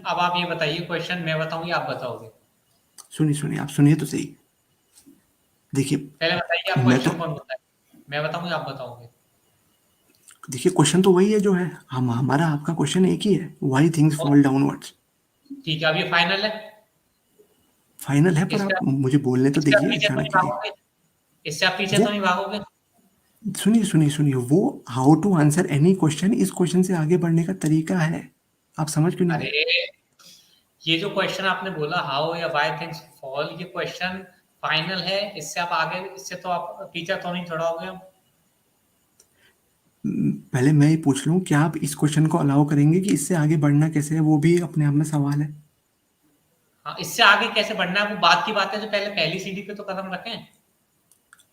अब आप ये बताइए क्वेश्चन मैं बताऊं या आप बताओगे? सुनिए सुनिए, आप सुनिए तो सही। देखिए, पहले बताइए आप मैं तो क्वेश्चन कौन बताए, मैं बताऊं या आप बताओगे? देखिए, क्वेश्चन तो वही है जो है, हमारा आपका क्वेश्चन एक ही है, व्हाई थिंग्स और फॉल डाउनवर्ड्स। ठीक है, अब ये फाइनल है। फाइनल है, पर इससे आप आप मुझे बोलने तो इससे आप दीजिए पीछे तो नहीं चाणक्य जी। भागोगे? इससे आप पीछे वो तो नहीं भागोगे? सुनिए सुनिए सुनिए, वो how to answer any question, इस क्वेश्चन से आगे बढ़ने का तरीका है। आप समझ क्यों नहीं अरे, रहे? ये जो क्वेश्चन आपने बोला हाउ या व्हाई थिंग्स फॉल, ये क्वेश्चन फाइनल है। इससे आप आगे, इससे तो आप पीछे तो नहीं छोड़ोगे अब। पहले मैं ये पूछ लूं, क्या आप इस क्वेश्चन को अलाउ करेंगे कि इससे आगे बढ़ना कैसे है, वो भी अपने आप में सवाल है। हाँ, इससे आगे कैसे बढ़ना है वो बात की बात है, जो पहले पहली सीढ़ी पे तो कदम रखें।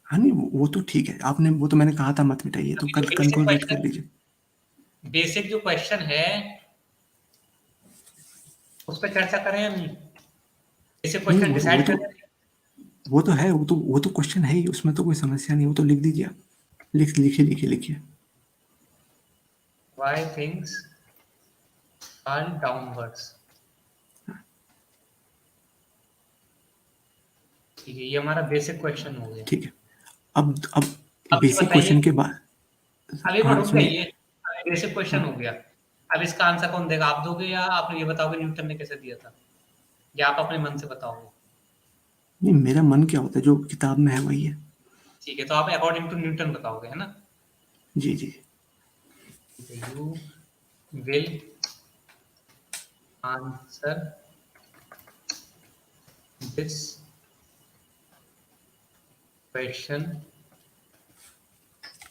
हाँ नहीं, वो तो ठीक है, आपने वो तो मैंने कहा था मत मिटाइए, तो अभी कल जो बेसिक कंट्रोल रेट कर क्वेश्चन, लीजिए। बेसिक जो क्वेश्चन है उस पर चर्चा करें या नहीं? बेसिक नहीं नहीं, क्वेश्चन डिसाइड करें। वो तो है, वो तो क्वेश्चन है ही, उसमें तो कोई समस्या नहीं, वो तो लिख दीजिए आप। लिखिए लिखिए लिखिए। Why things fall downwards. ठीक है, ये हमारा बेसिक क्वेश्चन हो गया। ठीक है। अब अब ये बेसिक बताइए, क्वेश्चन के बाद। अब एक बार हाँ रुक सुनिए। जाइए। अब बेसिक क्वेश्चन हाँ हो गया। अब इसका आंसर कौन देगा, आप दोगे या आप ये बताओगे न्यूटन ने कैसे दिया था, या आप अपने मन से बताओगे? नहीं, मेरा मन क्या होता है, जो किताब में है वही है। ठीक है, तो आप अकॉर्डिंग टू न्यूटन बताओगे, है ना? जी जी। You will answer this question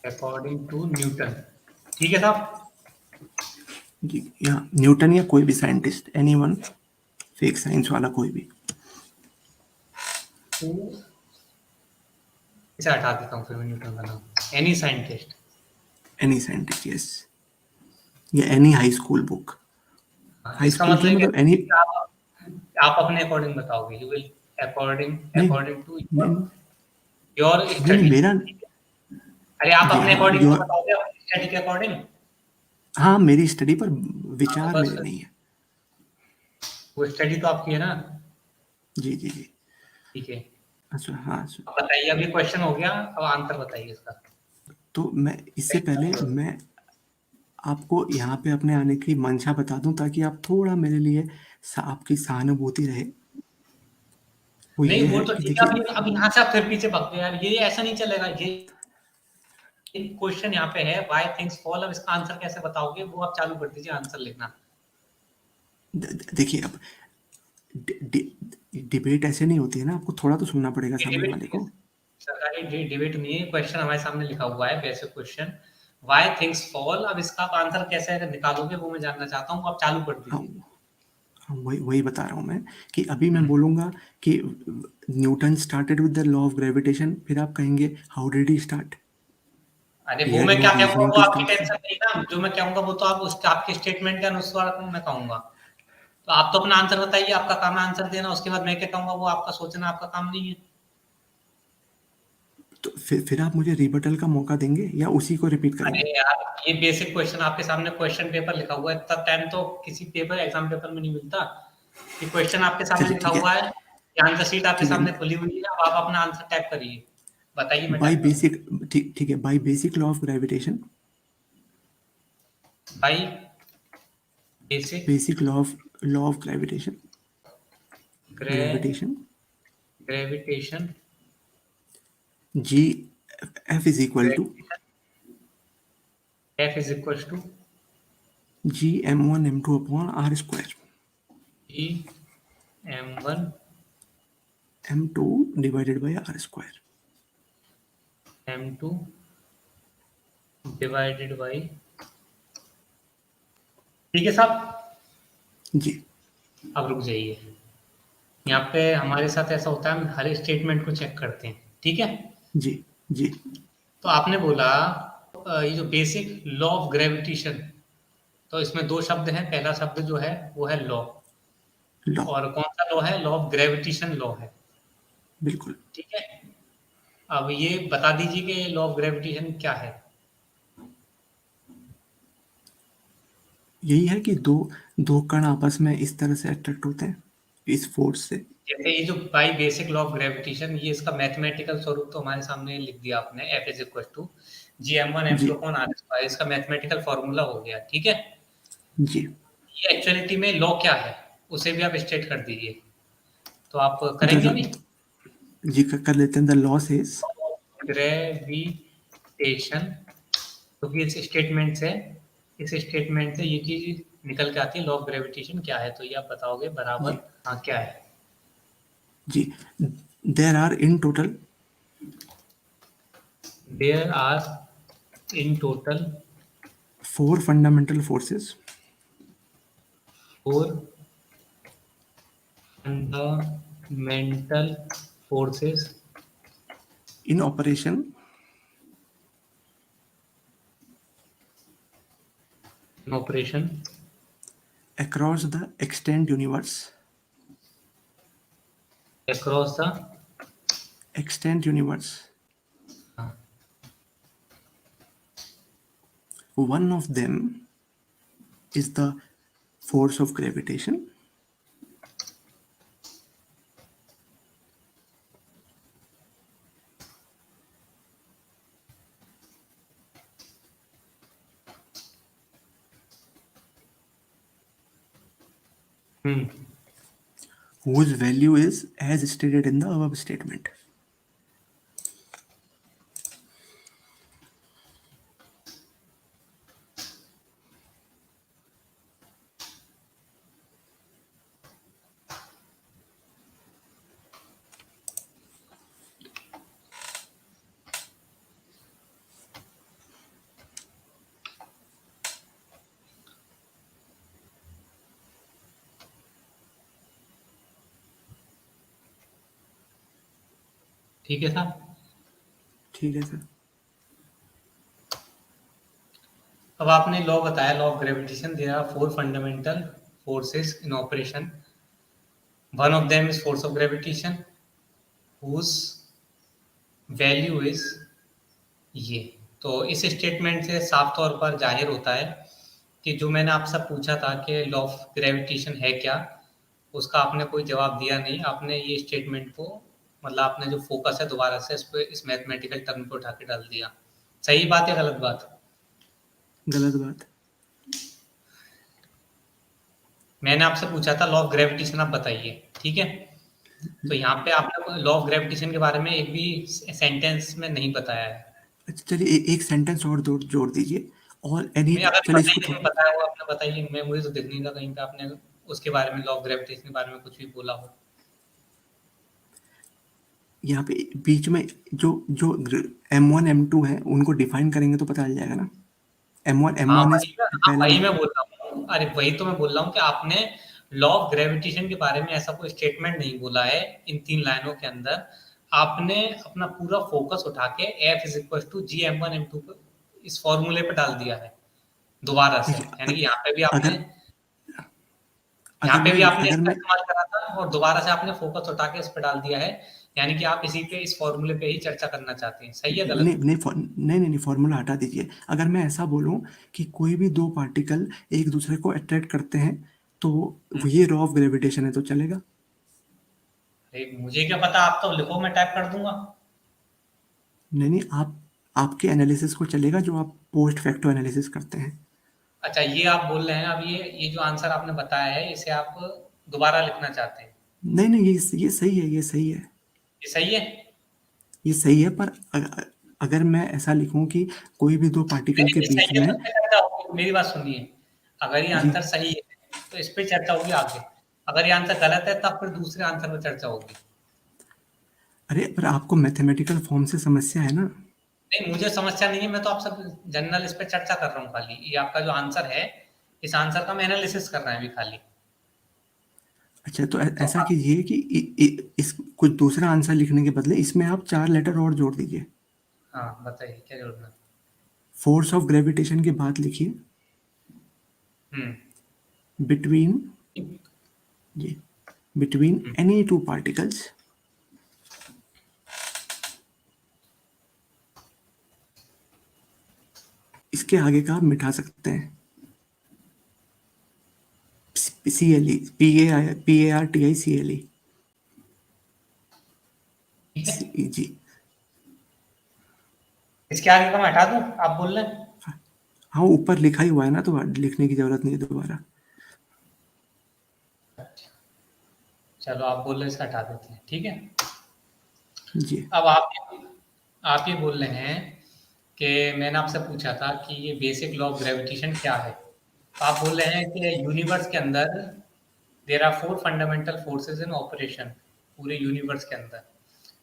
according to Newton. ठीक है साहब। जी, यहाँ न्यूटन या कोई भी साइंटिस्ट, एनीवन, फेक साइंस वाला कोई भी। तो इसे हटा देता हूँ फिर मैं न्यूटन का नाम। Any scientist. Any scientist, yes. या एनी हाई स्कूल बुक। हाँ, हाई इसका स्कूल मतलब की ये मतलब कहते एनी। हैं कि आप अपने अकॉर्डिंग बताओगे। यू विल अकॉर्डिंग नहीं अकॉर्डिंग टू नहीं योर नहीं नहीं, स्टडी। मेरा। अरे, आप जी अपने हाँ, अकॉर्डिंग तो योर। बताओगे, अपनी स्टडी के अकॉर्डिंग। हाँ, मेरी स्टडी पर हाँ, तो विचार बस मेरे नहीं है। वो स्टडी तो आपकी है ना। जी जी जी। ठीक है, अच्छा हाँ, अच्छा। अब बताइए, अभी क्वेश्चन हो गया, अब आंसर बताइए इसका। तो मैं इससे पहले मैं आपको यहाँ पे अपने आने की मंशा बता दूं, ताकि आप थोड़ा मेरे लिए आपकी सहानुभूति रहे। वो नहीं, ये वो है तो कि ठीक है। देखिए। अब यहाँ से आप फिर पीछे भागते हो यार, ये ऐसा नहीं चलेगा। ये क्वेश्चन यहाँ पे है व्हाई थिंग्स फॉल, अब इसका आंसर कैसे बताओगे वो आप चालू कर दीजिए आंसर लिखना। देखिए, अब डिबेट ऐसे नहीं होती है ना, आपको थोड़ा तो सुनना पड़ेगा ये सामने वाले डिबेट, को। सरकारी डिबेट नहीं है, क्वेश्चन हमारे सामने लिखा हुआ है, basic question why things fall. अब इसका आप आंसर कैसे निकालोगे वो मैं जानना चाहता हूँ, आप चालू कर हाँ दीजिए। हाँ, वही वही बता रहा हूँ मैं, कि अभी मैं हम्म। बोलूँगा कि Newton started with the law of gravitation, फिर आप कहेंगे हाउ डिड ही स्टार्ट। अरे, ही वो हैड मैं नो क्या कहूंगा रीजनिंग वो टू आपकी स्टार्ट फ्रॉम। टेंशन नहीं ना, जो मैं कहूंगा वो तो आप उसके आपके स्टेटमेंट के अनुसार मैं कहूंगा। तो आप तो अपना आंसर बताइए, आपका काम है आंसर देना, उसके बाद मैं क्या कहूंगा वो आपका सोचना, आपका काम नहीं है। तो फिर आप मुझे रिबटल का मौका देंगे या उसी को रिपीट अरे करेंगे? यार, ये बेसिक क्वेश्चन आपके सामने क्वेश्चन पेपर लिखा हुआ है, इतना टाइम तो किसी पेपर एग्जाम पेपर में नहीं मिलता। ये क्वेश्चन आपके सामने चलिए लिखा ठीक है। हुआ है, ये आंसर शीट आपके ठीक है। सामने खुली हुई है, अब आप अपना आंसर टाइप करिए। बताइए, मैं बाय टाइप करूँ? बेसिक, ठीक ठीक है, by basic law of gravitation. भाई, basic basic law of gravitation. Gravitation. Gravitation जी। F is equal to F is equal to G m1 m2 upon are square. G m1 m2 divided by r square. m2 divided by. ठीक है साहब। जी अब रुक जाइए, यहाँ पे हमारे साथ ऐसा होता है, हम हर स्टेटमेंट को चेक करते हैं, ठीक है? जी जी। तो आपने बोला ये जो बेसिक लॉ ऑफ ग्रेविटेशन, तो इसमें दो शब्द हैं, पहला शब्द जो है वो है लॉ। लॉ। और कौन सा लॉ है? लॉ ऑफ ग्रेविटेशन लॉ है। बिल्कुल। ठीक है, अब ये बता दीजिए कि लॉ ऑफ ग्रेविटेशन क्या है। यही है कि दो दो कण आपस में इस तरह से अट्रैक्ट होते हैं इस फोर्स से। जैसे ये जो by basic law of gravitation, ये इसका मैथमेटिकल स्वरूप तो हमारे सामने लिख दिया आपने, F is equal to G M one M G two upon are square, इसका मैथमेटिकल फॉर्मूला हो गया, ठीक है। जी ये एक्चुअलिटी में लॉ क्या है, उसे भी आप स्टेट कर दीजिए, तो आप करेंगे द अभी। जी कर लेते हैं। द लॉस इज ग्रेविटेशन, क्योंकि इस स्टेटमेंट से, इस स्टेटमेंट से ये चीज निकल के आती है, लॉ ऑफ ग्रेविटेशन क्या है, तो ये आप बताओगे जी बराबर। हाँ क्या है। जी there are in total there are in total 4 fundamental forces 4 fundamental forces in operation in operation across the extant universe across the extant universe. One of them is the force of gravitation. Whose value is as stated in the above statement. ठीक है साहब। ठीक है sir. अब आपने law बताया, law of gravitation, there are 4 fundamental forces in operation, one of them is force of gravitation whose value is ये। तो इस स्टेटमेंट से साफ तौर पर जाहिर होता है कि जो मैंने आपसे पूछा था कि लॉ ऑफ ग्रेविटेशन है क्या, उसका आपने कोई जवाब दिया नहीं। आपने ये स्टेटमेंट को, मतलब आपने जो फोकस है दोबारा से इस पे, इस मैथमेटिकल टर्म को उठा के डाल दिया। सही बात है गलत बात? गलत बात। मैंने आपसे पूछा था लॉ ऑफ ग्रेविटेशन आप बताइए, ठीक है। तो यहाँ पे आपने लॉ ऑफ ग्रेविटेशन के बारे में एक भी सेंटेंस में नहीं बताया है। अच्छा चलिए एक सेंटेंस और जोड़ दीजिए। और एनी मैं अगर चलिए पता ही इसको नहीं बताया हो आपने, बताइए। मैं, मुझे तो दिख नहीं रहा कहीं पे आपने उसके बारे में, लॉ ऑफ ग्रेविटेशन के बारे में कुछ भी बोला हो। यहाँ पे बीच में जो जो M1 M2 है उनको डिफाइन करेंगे तो पता चल जाएगा ना। M1 हाँ M1 इज वही मैं, हाँ पहला। वही मैं बोल रहा हूँ। अरे वही तो मैं बोल रहा हूँ कि आपने लॉ ऑफ ग्रेविटेशन के बारे में ऐसा कोई स्टेटमेंट नहीं बोला है इन 3 लाइनों के अंदर। आपने अपना पूरा फोकस उठा के F is equal to G M one M two इस फॉर्मूले पे डाल दिया है दोबारा से। देखिए यानी कि यहाँ पे भी आपने, अगर यहाँ पे भी आपने अगर इसका मैं इस्तेमाल करा था और दोबारा से आपने फोकस उठा के इस पे डाल दिया है। यानी कि आप इसी पे, इस फॉर्मूले पे ही चर्चा करना चाहते हैं। सही है नहीं गलत? नहीं नहीं नहीं फॉर्मूला हटा दीजिए। अगर मैं ऐसा बोलूं कि कोई भी दो पार्टिकल एक दूसरे को अट्रैक्ट करते हैं तो ये लॉ ऑफ ग्रेविटेशन है तो चलेगा। अरे मुझे क्या पता, आप तो लिखो, मैं टाइप कर दूंगा। नहीं नहीं आप आपके एनालिसिस को चलेगा जो आप पोस्ट फैक्टो एनालिसिस करते हैं। अच्छा ये आप बोल रहे हैं, अब ये जो आंसर आपने बताया है इसे आप दोबारा लिखना चाहते हैं। नहीं नहीं ये सही है। ये सही है। ये सही है? ये सही है पर अगर मैं ऐसा लिखूं कि कोई भी दो पार्टिकल के ये बीच सही है में। तो इस पे चर्चा होगी। मेरी बात सुनिए, अगर ये जी आंसर सही है तो इस पे चर्चा होगी आगे। अगर ये आंसर गलत है तब फिर दूसरे आंसर पर चर्चा होगी। अरे पर आपको मैथमेटिकल फॉर्म से समस्या है ना। नहीं मुझे समस्या नहीं है, मैं तो आपसे जनरल इस पे चर्चा कर रहा हूँ खाली। ये आपका जो आंसर है, इस आंसर का मैं एनालिसिस कर रहे हैं अभी खाली। अच्छा तो तो ऐसा आप, कीजिए कि इस कुछ दूसरा आंसर लिखने के बदले इसमें आप 4 लेटर और जोड़ दीजिए। हाँ बताइए क्या जोड़ना। फोर्स ऑफ ग्रेविटेशन की बात लिखिए। हम्म बिटवीन ये between hmm. Any two particles. इसके आगे का आप मिटा सकते हैं। CLE, PARTICLE। ठीक है, जी। इसके आगे का मैं हटा दूं, आप बोल रहे हैं? हाँ, ऊपर लिखा ही हुआ है ना, तो लिखने की जरूरत नहीं है दोबारा। चलो आप बोल रहे हैं इसका हटा देते हैं, ठीक है। जी। अब आप ये बोल रहे हैं कि मैंने आपसे पूछा था कि ये बेसिक लॉ ऑफ ग्रेविटेशन क्या है। तो आप बोल रहे हैं कि यूनिवर्स के अंदर there are 4 fundamental forces in operation, पूरे यूनिवर्स के अंदर।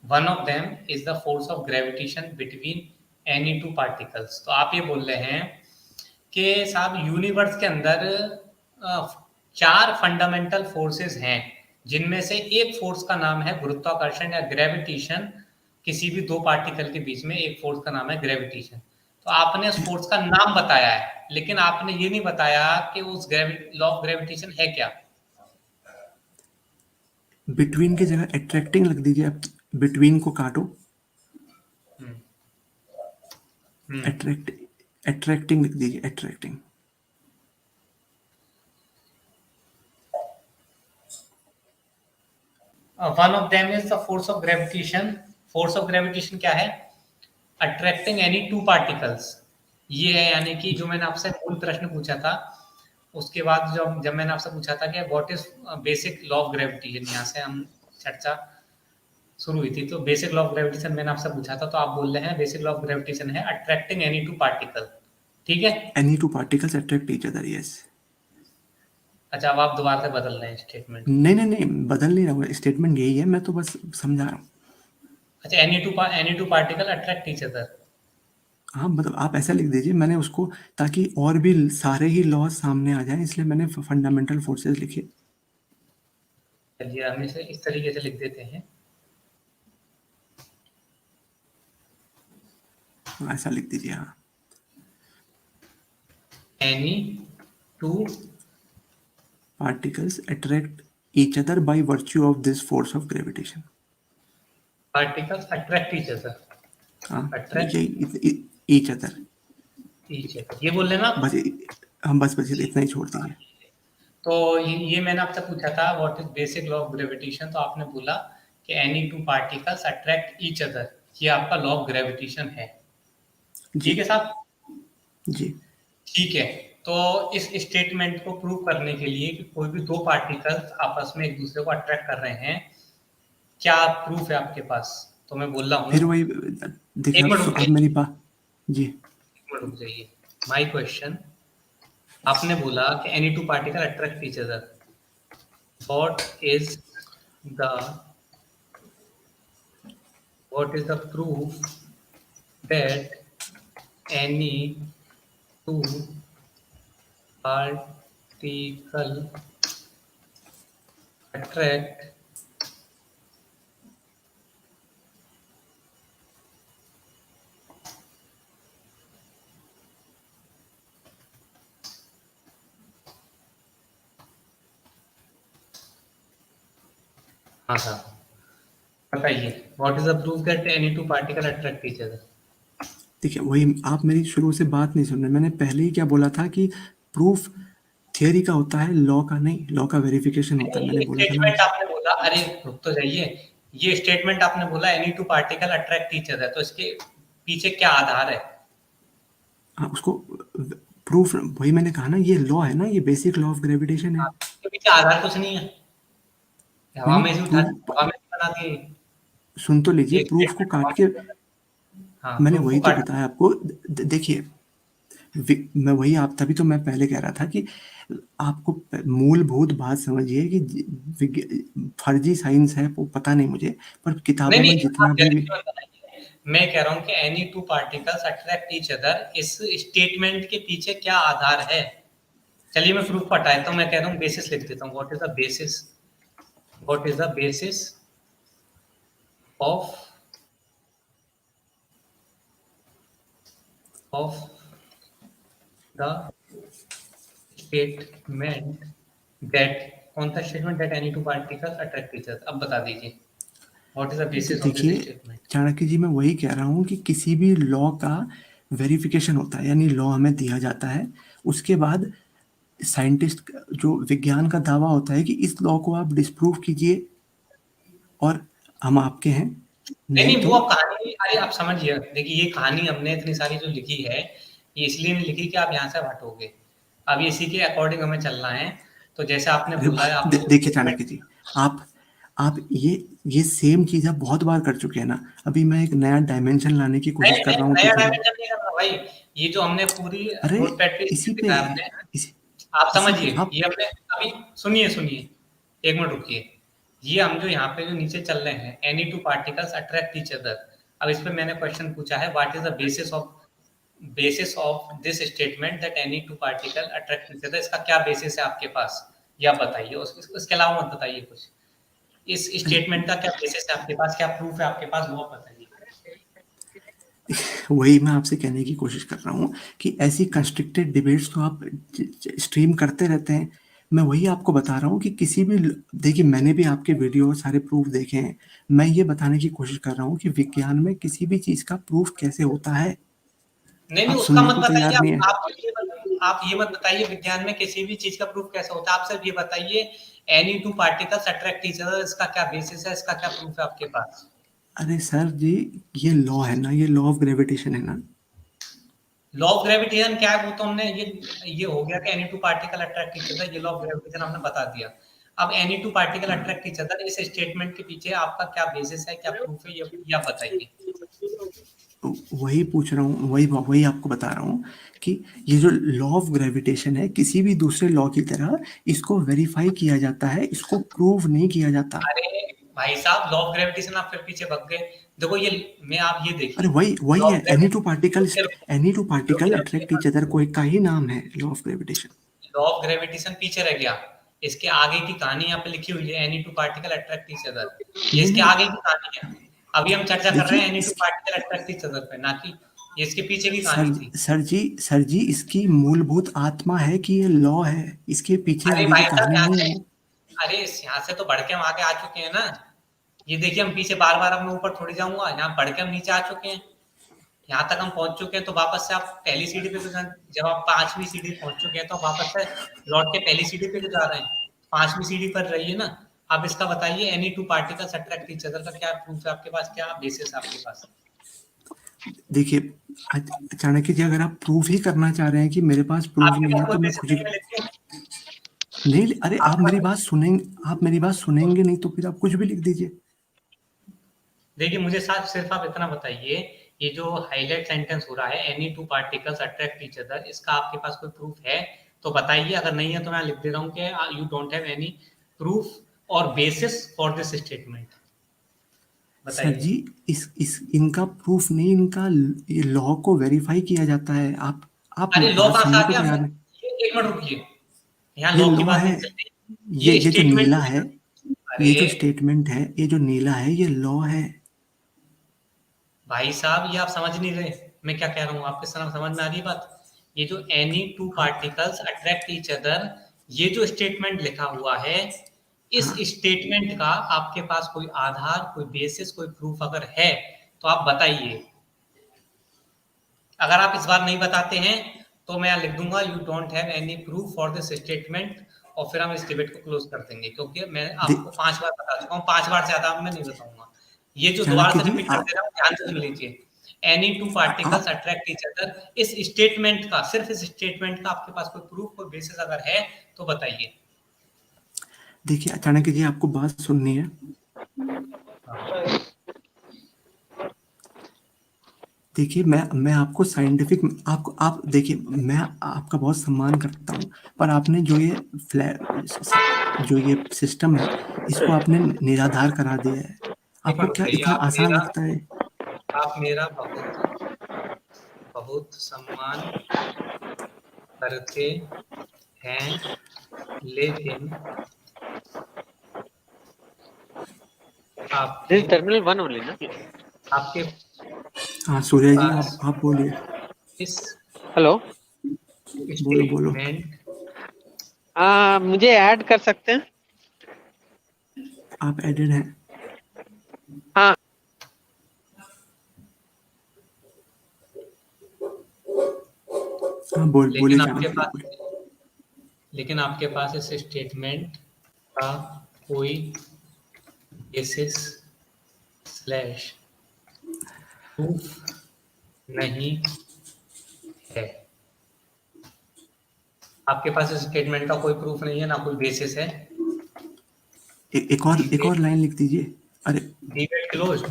One of them is the force of gravitation between any two particles. तो आप ये बोल रहे हैं कि साहब यूनिवर्स के अंदर अ, 4 फंडामेंटल फोर्सेस हैं, जिनमें से एक फोर्स का नाम है गुरुत्वाकर्षण या ग्रेविटेशन। किसी भी दो पार्टिकल के बीच में एक फोर्स का नाम है ग्रेविटेशन। तो आपने उस फोर्स का नाम बताया है, लेकिन आपने ये नहीं बताया कि उस लॉ ऑफ ग्रेविटेशन है क्या। बिटवीन की जगह अट्रैक्टिंग लिख दीजिए आप। बिटवीन को काटो, हम्म हम्म अट्रैक्ट अट्रैक्टिंग लिख दीजिए, attracting. One of them is the force of gravitation. Force of gravitation क्या है? Attracting any two particles. ये है, यानी कि जो मैंने आपसे मूल प्रश्न पूछा था, उसके बाद जब जब मैंने आपसे पूछा था कि what is basic law of gravitation, यहाँ से हम चर्चा शुरू हुई थी। तो बेसिक लॉ ऑफ ग्रेविटेशन मैंने आपसे पूछा था, तो आप बोल रहे हैं बेसिक लॉ ऑफ ग्रेविटेशन है अट्रैक्टिंग एनी टू पार्टिकल, ठीक है। Any two particles attract each other, yes. अच्छा, अब आप दोबारा से बदल रहे हैं स्टेटमेंट को। नहीं नहीं नहीं, बदल नहीं रहा हूँ, स्टेटमेंट यही है, मैं तो बस समझा रहा हूँ। अच्छा, any two particle attract each other. हाँ, मतलब आप ऐसा लिख दीजिए, मैंने उसको, ताकि और भी सारे ही लॉज सामने आ जाएं, इसलिए मैंने फंडामेंटल फोर्सेस लिखे। चलिए हम इसे इस तरीके से लिख देते हैं। ऐसा लिख दीजिए, हाँ। Any two Particles attract each other by virtue of this force of gravitation. Particles attract each other. हाँ, अट्रैक्ट ये each other। ईच अदर, ये बोल रहे हैं ना आप? बस हम बस इतना ही छोड़ दीजिए। तो ये मैंने आपसे पूछा था what is basic law of gravitation, तो आपने बोला कि any two particles attract each other. ये आपका लॉ ऑफ ग्रेविटेशन है, जी। ठीक है साहब। जी। ठीक है, तो इस स्टेटमेंट को प्रूव करने के लिए कि कोई भी दो पार्टिकल्स आपस में एक दूसरे को अट्रैक्ट कर रहे हैं, क्या प्रूफ है आपके पास? तो मैं बोल रहा हूँ, फिर वही देखिए, एक मिनट अब रुकिए, मेरी बात। जी। एक मिनट रुक जाइए। माय क्वेश्चन, आपने बोला कि any two particle attract each other. What is the what is the proof that any two particle attract हाँ साहब बताइए, what is the proof that any two particle attract each other? देखिए, वही आप मेरी शुरू से बात नहीं सुन रहे। मैंने पहले ही क्या बोला था कि प्रूफ थियरी का होता है, लॉ का नहीं। लॉ का वेरिफिकेशन होता है, मैंने ये बोला था ना। स्टेटमेंट आपने बोला, अरे रुक तो जाइए, ये स्टेटमेंट आपने बोला any two particle attract each other, तो इसके पीछे क्या आधार है? हाँ, उसको प्रूफ वही मैंने कहा ना, ये लॉ है ना, ये बेसिक लॉ ऑफ ग्रेविटेशन है। इसके पीछे आधार कुछ नहीं है, नहीं हवा नहीं, में से उठा प्रूफ हवा में से बना दिए सुन तो लीजिए, ये प्रूफ को स्टेटमेंट हवा काट के। में। हाँ, मैंने प्रूफ को वही तो काट। बताया आपको। देखिए, मैं वही, आप तभी तो मैं पहले कह रहा था कि आपको मूलभूत बात समझिए कि फर्जी साइंस है वो पता नहीं मुझे, पर नहीं किताबों नहीं, में आप जितना भी। जल्दी मत बताइए। मैं कह रहा हूँ कि any two particles attract each other, इस स्टेटमेंट के पीछे क्या आधार है? चलिए मैं प्रूफ हटाता हूँ, मैं कह रहा हूँ बेसिस लिख देता हूँ। What is the basis of of the statement that, कौन सा statement that any two particles attract each other? अब बता दीजिए, what is the basis of this देखिए स्टेटमेंट? चाणक्य जी, मैं वही कह रहा हूँ कि किसी भी लॉ का वेरिफिकेशन होता है, यानी लॉ हमें दिया जाता है, उसके बाद साइंटिस्ट जो विज्ञान का दावा होता है कि इस लॉ को आप डिस्प्रूव कीजिए और हम आपके हैं, नहीं नहीं नहीं, तो वो आप कहानी, अरे आप समझिए, देखिए ये कहानी हमने इतनी सारी जो लिखी है, ये इसलिए नहीं लिखी कि आप यहाँ से हटोगे। अब इसी के अकॉर्डिंग हमें चलना है। तो जैसे आपने अरे बोला है, आपने देखिए स्टेटमेंट, चाणक्य जी, आप ये सेम चीज आप बहुत बार कर चुके हैं ना। अभी मैं एक नया डायमेंशन लाने की नहीं कोशिश कर नहीं, रहा हूँ नया किसी में। डायमेंशन नहीं करना भाई। ये जो हमने पूरी अरे नोटपैड पे इसी स्क्रिप्ट पे लिखा है हमने, इसी आप इसी समझिए, पे आप ये हमने अभी, सुनिए सुनिए, एक मिनट रुकिए। ये हम जो यहाँ पे जो नीचे चल रहे हैं, any two particles attract each other. अब इस पे मैंने क्वेश्चन पूछा है, what is the basis of this statement that any two particle attract each other. इसका क्या बेसिस है आपके पास, ये आप बताइए। उसके अलावा मत बताइए कुछ। इस स्टेटमेंट का क्या बेसिस है आपके पास, क्या प्रूफ है आपके पास, वो आप बताइए। वही मैं आपसे कहने की कोशिश कर रहा हूँ कि ऐसी कंस्ट्रक्टेड डिबेट्स तो आप स्ट्रीम करते रहते हैं। मैं वही आपको बता रहा हूँ कि किसी भी देखिए, मैंने भी आपके वीडियो और सारे प्रूफ देखे हैं। मैं ये बताने की कोशिश कर रहा हूँ कि विज्ञान में किसी भी चीज का प्रूफ कैसे होता है। नहीं नहीं, आप उसका सुनने मत को बताइए। तैयार नहीं है। आप ये मत बताइए विज्ञान में किसी भी चीज का प्रूफ कैसे होता है। आप सिर्फ ये बताइए, any two particles attract each other, इसका क्या बेसिस है, इसका क्या प्रूफ है आपके पास। अरे सर जी, ये लॉ है ना, ये लॉ ऑफ ग्रेविटेशन है ना। लॉ ऑफ ग्रेविटेशन क्या है, वो तो हमने ये हो गया कि any two particle attract each other, ये लॉ ऑफ ग्रेविटेशन हमने बता दिया। अब any two particle attract each other, इस स्टेटमेंट के पीछे आपका क्या बेसिस है, क्या प्रूफ है, ये आप बताइए। वही पूछ रहा हूँ, वही वही आपको बता रहा हूँ कि ये जो लॉ ऑफ ग्रेविटेशन है, किसी भी दूसरे लॉ की तरह इसको वेरीफाई किया जाता है, इसको प्रूव नहीं किया जाता। अरे भाई साहब, लॉ ऑफ ग्रेविटेशन आप फिर पीछे भग गए। देखो ये, मैं, आप ये अरे देखिए, वही वही लॉ है, of gravitation, any two particle रुकिए रुकिए, अट्रैक्ट ईच अदर को एक का ही नाम है law of gravitation. Law of gravitation पीछे रह गया। इसके आगे की कहानी यहाँ पे लिखी हुई है, any two particle attract each other. ये नहीं इसके नहीं, आगे की कहानी है। अभी हम चर्चा कर रहे हैं देखिए एनी टू इसकी पार्टिकल अट्रैक्ट ईच अदर पे, ना कि ये इसके पीछे की कहानी थी। सर जी, इसकी मूलभूत आत्मा है कि ये लॉ है, इसके पीछे अरे आगे की भाई साहब, कहानी यहाँ नहीं है से, वो। अरे यहाँ से तो बढ़ के हम आगे आ चुके हैं ना। ये देखिए, हम पीछे बार बार, अब मैं ऊपर थोड़ी जाऊंगा, यहाँ बढ़ के हम नीचे आ चुके हैं। यहाँ तक हम पहुंच चुके हैं, तो वापस से आप पहली सीढ़ी पे क्यों जब आप पांचवी सीढ़ी पहुंच चुके हैं, तो वापस से लौट के पहली सीढ़ी पे क्यों जा रहे हैं। पांचवी सीढ़ी पर रहिए ना। आप इसका बताइए, any two particles attract each other का क्या प्रूफ है आपके पास, क्या बेसिस है आपके पास। देखिए, चाणक्य जी, अगर आप प्रूफ ही करना चाह रहे हैं कि मेरे पास प्रूफ आपके नहीं पास है कोई तो मैं बेसिस खुद ही नहीं है, लिखिए। नहीं। अरे आप आपके मेरी पास, बात सुनेंगे, आप मेरी बात सुनेंगे नहीं तो फिर आप कुछ भी लिख दीजिए। देखिए मुझे साथ सिर्फ आप इतना बताइए, ये जो हाईलाइट सेंटेंस हो रहा है, any two particles attract each other, इसका आपके पास कोई प्रूफ है तो बताइए। अगर नहीं है तो मैं लिख दे रहा हूँ कि you don't have any proof और basis for this statement. Sir बताइए। जी, इस इनका प्रूफ नहीं, इनका ये लॉ को वेरीफाई किया जाता है। आप अरे लॉ बात कहाँ से सुनने आ को गया, तैयार नहीं। ये एक मिनट रुकिए, यहाँ ये लॉ की लॉ बात है, नहीं चल रही, ये ये जो स्टेटमेंट नीला है है, ना। ये अरे जो स्टेटमेंट है, ये जो नीला है, ये लॉ है। भाई साहब, ये आप समझ नहीं रहे मैं क्या कह रहा हूँ, आपके समझ में आ रही है बात। ये जो एनी टू हाँ पार्टिकल्स अट्रैक्ट ईच अदर, ये जो स्टेटमेंट लिखा हुआ है, इस हाँ। स्टेटमेंट का आपके पास कोई आधार, कोई बेसिस, कोई प्रूफ अगर है तो आप बताइए। अगर आप इस बार नहीं बताते हैं तो मैं लिख दूंगा, you don't have any proof for this statement, और फिर हम इस डिबेट को क्लोज कर देंगे, क्योंकि मैं दे आपको 5 बार बता चुका हूँ, 5 बार से ज्यादा मैं नहीं बताऊंगा। ये जो दोबारा चाणक्य से जी, रिपीट कर दे रहा हूँ, ध्यान से सुन लीजिए। एनी टू पार्टिकल्स आप अट्रैक्ट ईच अदर, इस स्टेटमेंट का, सिर्फ इस स्टेटमेंट का आपके पास कोई प्रूफ, कोई बेसिस अगर है तो बताइए। देखिए चाणक्य जी, आपको बात सुननी है। देखिए, मैं आपको साइंटिफिक, आपको आप देखिए, मैं आपका बहुत सम्मान करता हूँ, पर आपने जो ये सिस्टम है, इसको आपने निराधार करा दिया है। एक आपको मिनट क्या रुकिए, इतना आसान लगता है? आप मेरा बहुत बहुत सम्मान करते हैं, लेकिन This आपके is terminal 1 only, na? आपके हाँ सूर्य जी, पास आप बोलिए। इस हेलो। बोलो बोलो। स्टेटमेंट, मुझे ऐड कर सकते हैं? आप एडेड हैं। हाँ। हाँ बोलिए लेकिन आपके चाणक्य जी, पास बोलिए। लेकिन आपके पास इस स्टेटमेंट का कोई बेसिस स्लैश प्रूफ नहीं है। आपके पास इस स्टेटमेंट का कोई प्रूफ नहीं है, ना कोई बेसिस है। एक और लाइन लिख दीजिए। अरे डिबेट क्लोज्ड।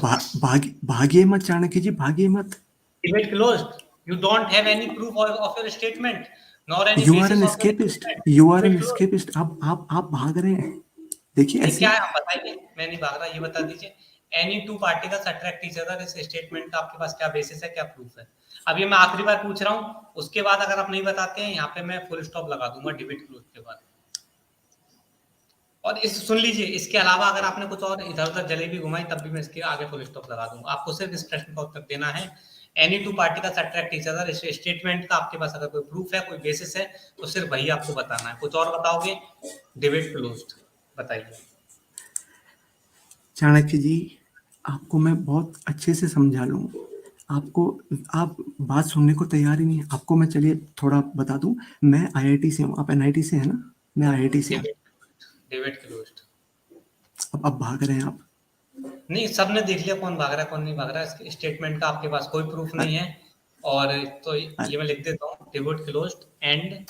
भागिए मत चाणक्य जी, भागिए मत। Debate closed. You don't have any proof of your statement, nor any You are basis an of your escapist. statement. You are Debate an closed. escapist. आप भाग रहे हैं। देखिए ये ऐसे क्या है, आप बताइए। मैं नहीं भाग रहा, ये बता दीजिए। Any two particles attract each other, इस स्टेटमेंट का आपके पास क्या बेसिस है, क्या प्रूफ है? अब ये मैं आखिरी बार पूछ रहा हूँ, उसके बाद अगर आप नहीं बताते हैं, यहाँ पे मैं फुल स्टॉप लगा दूंगा डिबेट क्लोज के बाद। और इस सुन लीजिए, इसके अलावा अगर आपने कुछ और इधर उधर जलेबी घुमाई, तब भी मैं इसके आगे फुल स्टॉप लगा दूंगा। आपको सिर्फ इस प्रश्न का उत्तर देना है। Any two particles attract each other, इस स्टेटमेंट का आपके पास अगर कोई प्रूफ है, कोई बेसिस है, तो सिर्फ वही आपको बताना है। कुछ और बताओगे, डिबेट क्लोज्ड। बताइए। चाणक्य जी, आपको मैं बहुत अच्छे से समझा लूं, आप बात सुनने को तैयार ही नहीं है। आपको मैं चलिए थोड़ा बता दूं, मैं आईआईटी से हूँ, आप एनआईटी से हैं ना? मैं आईआईटी से हूँ। Debate closed. अब भाग रहे हैं आप। नहीं, सबने देख लिया कौन भाग रहा है कौन नहीं भाग रहा है। इस स्टेटमेंट का आपके पास कोई प्रूफ नहीं है, और तो ये मैं लिख देता हूँ, डिबेट क्लोज्ड एंड।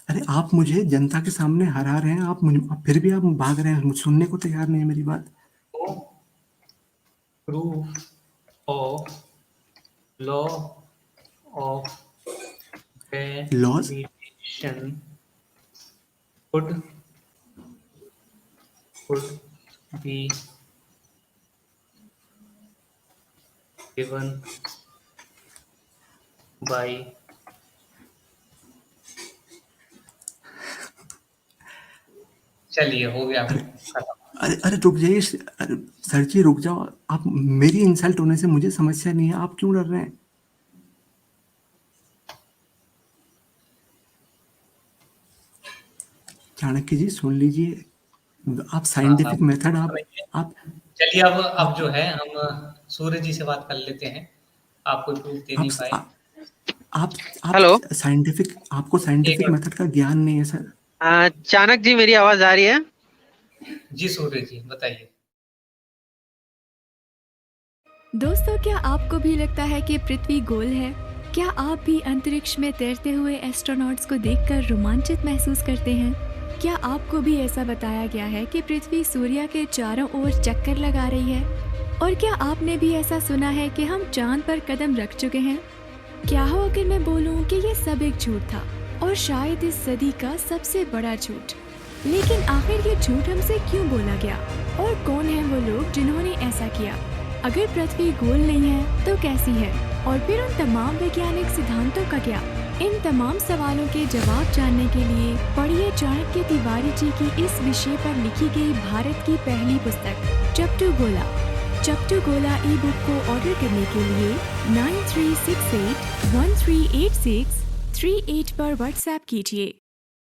अरे आप मुझे जनता के सामने हरा रहे हैं, आप फिर भी आप भाग रहे हैं, सुनने को तैयार नहीं है मेरी बात। Proof of law of gravitation could be given by चलिए, हो गया खत्म। अरे रुक जाइए, अरे सर जी रुक जाओ। आप, मेरी इंसल्ट होने से मुझे समस्या नहीं है, आप क्यों डर रहे हैं? चाणक्य जी सुन लीजिए, आप साइंटिफिक मेथड आप चलिए, अब जो है हम सूर्य जी से बात कर लेते हैं। आप कोई प्रूफ दे नहीं पाए। आप हेलो। साइंटिफिक, आपको साइंटिफिक मेथड का ज्ञान नहीं है सर। चाणक्य जी, मेरी आवाज आ रही है? जी सूर्य जी, बताइए। दोस्तों, क्या आपको भी लगता है कि पृथ्वी गोल है? क्या आप भी अंतरिक्ष में तैरते हुए एस्ट्रोनॉट्स को देखकर रोमांचित महसूस करते हैं? क्या आपको भी ऐसा बताया गया है कि पृथ्वी सूर्य के चारों ओर चक्कर लगा रही है? और क्या आपने भी ऐसा सुना है कि हम चांद पर कदम रख चुके हैं? क्या हो अगर मैं बोलूं कि ये सब एक झूठ था, और शायद इस सदी का सबसे बड़ा झूठ। लेकिन आखिर ये झूठ हमसे क्यों बोला गया, और कौन है वो लोग जिन्होंने ऐसा किया? अगर पृथ्वी गोल नहीं है तो कैसी है, और फिर उन तमाम वैज्ञानिक सिद्धांतों का क्या? इन तमाम सवालों के जवाब जानने के लिए पढ़िए चाणक्य तिवारी जी की इस विषय पर लिखी गई भारत की पहली पुस्तक चपटू गोला। चपटू गोला ई बुक को ऑर्डर करने के लिए 9368138638 पर व्हाट्सएप कीजिए।